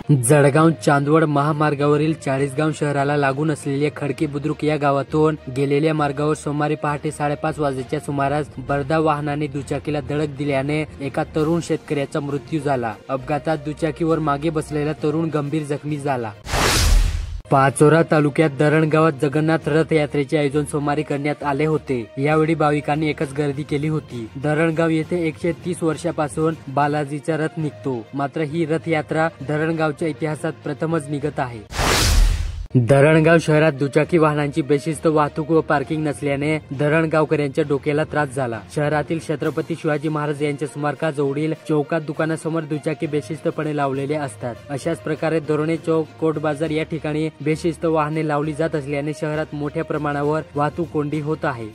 जळगाव चांदवड महामार्गावरील चाळीसगाव शहराला लागून असलेल्या खडकी बुद्रुक या गावातून गेलेल्या मार्गावर सोमवारी पहाटे 5:30 वाजेच्या सुमारास भरधाव वाहनाने दुचाकीला धडक दिल्याने एका तरुण शेतकऱ्याचा मृत्यू झाला। अपघातात दुचाकीवर मागे बसलेला तरुण गंभीर जखमी झाला। पाचोरा तालुक्यात धरण गावात जगन्नाथ रथ यात्रेचे आयोजन सोमवारी करण्यात आले होते। यावेळी भाविकांनी एकच गर्दी केली होती। धरणगाव येथे 130 वर्षापासून बालाजीचा रथ निघतो, मात्र ही रथ यात्रा धरणगावच्या इतिहासात प्रथमच निघत आहे। धरणगाव शहरात दुचाकी वाहनांची बेशिस्त वाहतूक व पार्किंग नसल्याने धरणगावकरांच्या डोक्याला त्रास झाला। शहरातील छत्रपती शिवाजी महाराज यांच्या स्मारका जवळील चौकात दुकानासमोर दुचाकी बेशिस्तपणे लावलेले असतात। अशाच प्रकारे दोरणे चौक, कोट बाजार या ठिकाणी बेशिस्त वाहने लावली जात असल्याने शहरात मोठ्या प्रमाणावर वाहतूक कोंडी होत आहे।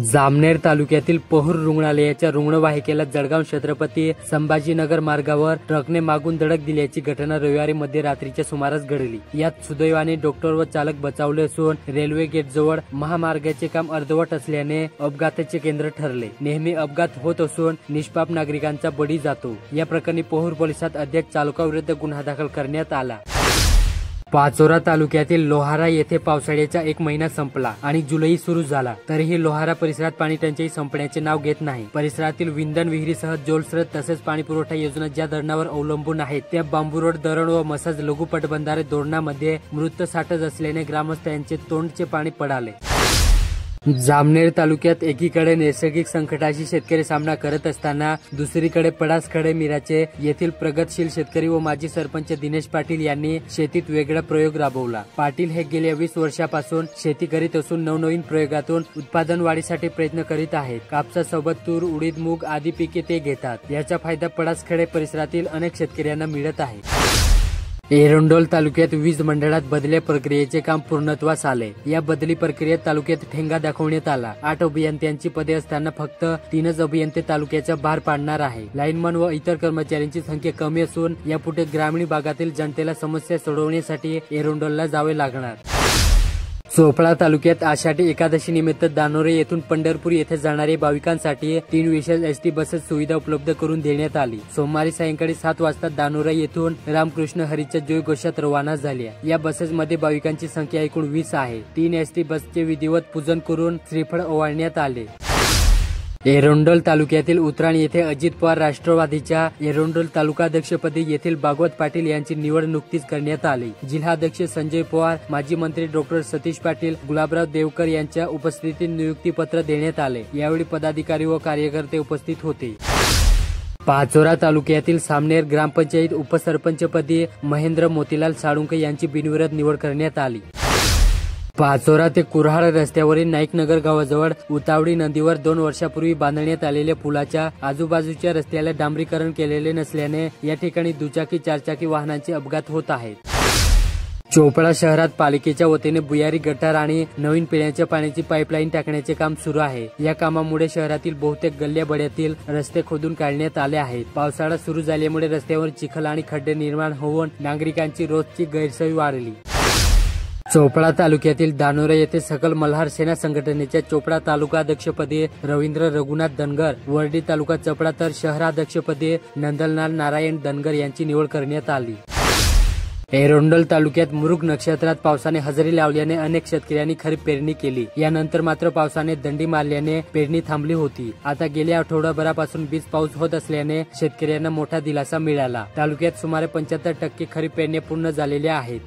जामनेर तालुक्यातील पहुर रुग्णालयाच्या रुग्णवाहिकेला जळगाव छत्रपती संभाजीनगर मार्गावर ट्रकने मागून धडक दिल्याची घटना रविवारी मध्यरात्रीच्या सुमारास घडली। यात सुदैवाने डॉक्टर व चालक बचावले असून रेल्वे गेट जवळ महामार्गाचे काम अर्धवट असल्याने अपघाताचे केंद्र ठरले। नेहमी अपघात होत असून निष्पाप नागरिकांचा बळी जातो। या प्रकरणी पहुर पोलिसात अद्याप चालकाविरुद्ध गुन्हा दाखल करण्यात आला। पाचोरा तालुक्यातील लोहारा येथे पावसाळ्याचा 1 महिना संपला आणि जुलै सुरू झाला, तरीही लोहारा परिसरात पाणी टंचाई संपण्याचे नाव घेत नाही। परिसरातील विंधन विहिरीसह जोलस्रोत तसेच पाणी पुरवठा योजना ज्या धरणावर अवलंबून आहेत त्या बांबू रोड धरण व मसाज लघु पटबंधारे धोरणामध्ये मृत साठत असल्याने ग्रामस्थांचे तोंडचे पाणी पडाले। जामनेर तालुक्यात एकीकडे नैसर्गिक संकटाशी शेतकरी सामना करत असताना दुसरीकडे पडासखडे मिराचे येथील प्रगतशील शेतकरी व माजी सरपंच दिनेश पाटील यांनी शेतीत वेगळा प्रयोग राबवला। पाटील हे गेल्या 20 वर्षापासून शेती करीत असून नवनवीन प्रयोगातून उत्पादन वाढीसाठी प्रयत्न करीत आहेत। कापसासोबत तूर, उडीद, मूग आदी पिके ते घेतात। याचा फायदा पडासखडे परिसरातील अनेक शेतकऱ्यांना मिळत आहे। एरंडोल तालुक्यात वीज मंडळात बदल्या प्रक्रियेचे काम पूर्णत्वास आले। या बदली प्रक्रियेत तालुक्यात ठेंगा दाखवण्यात आला। 8 अभियंत्यांची पदे असताना फक्त 3च अभियंते तालुक्याचा भार पाडणार आहे। लाईनमन व इतर कर्मचाऱ्यांची संख्या कमी असून यापुढे ग्रामीण भागातील जनतेला समस्या सोडवण्यासाठी एरंडोलला जावे लागणार। चोपडा तालुक्यात आषाढी एकादशी निमित्त दानोरे येथून पंढरपूर येथे जाणाऱ्या भाविकांसाठी 3 विशेष एसटी बसेस सुविधा उपलब्ध करून देण्यात आली। सोमवारी सायंकाळी 7 वाजता दानोरे येथून रामकृष्ण हरीच्या जयघोषात रवाना झाल्या। या बसेसमध्ये भाविकांची संख्या एकूण 20 आहे। 3 एसटी बसचे विधिवत पूजन करून श्रीफळ ओवाळण्यात आले। एरंडोल तालुक्यातील उतराण येथे अजित पवार राष्ट्रवादीच्या एरंडोल तालुकाध्यक्षपदी येथील भागवत पाटील यांची निवड नुकतीच करण्यात आली। जिल्हाध्यक्ष संजय पवार, माजी मंत्री डॉक्टर सतीश पाटील, गुलाबराव देवकर यांच्या उपस्थितीत नियुक्तीपत्र देण्यात आले। यावेळी पदाधिकारी व कार्यकर्ते उपस्थित होते। पाचोरा तालुक्यातील सामनेर ग्रामपंचायत उपसरपंचपदी महेंद्र मोतीलाल साळुंके यांची बिनविरोध निवड करण्यात आली। पाचोरा ते कुऱ्हाड रस्त्यावरील नाईकनगर गावाजवळ उतावडी नदीवर 2 वर्षापूर्वी बांधण्यात आलेल्या पुलाच्या आजूबाजूच्या रस्त्याला डांबरीकरण केलेले नसल्याने या ठिकाणी दुचाकी, चारचाकी वाहनांचे अपघात होत आहेत। चोपडा शहरात पालिकेच्या वतीने भुयारी गटार आणि नवीन पिण्याच्या पाण्याची पाईपलाईन टाकण्याचे काम सुरू आहे। या कामामुळे शहरातील बहुतेक गल्ल्याबोळ्यातील रस्ते खोदून काढण्यात आले आहेत। पावसाळा सुरू झाल्यामुळे रस्त्यावर चिखल आणि खड्डे निर्माण होऊन नागरिकांची रोजची गैरसोय वाढली। चोपडा तालुक्यातील दानोरे येथे सकल मल्हार सेना संघटनेच्या चोपडा तालुकाध्यक्षपदी रवींद्र रघुनाथ धनगर, वर्डी तालुका चोपडा तर शहराध्यक्षपदी नंदलाल नारायण धनगर यांची निवड करण्यात आली। एरंडोल तालुक्यात मृग नक्षत्रात पावसाने हजेरी लावल्याने अनेक शेतकऱ्यांनी खरीप पेरणी केली। यानंतर मात्र पावसाने दंडी मारल्याने पेरणी थांबली होती। आता गेल्या आठवडाभरापासून बीज पाऊस होत असल्याने शेतकऱ्यांना मोठा दिलासा मिळाला। तालुक्यात सुमारे 75% खरीप पेरण्या पूर्ण झालेल्या आहेत।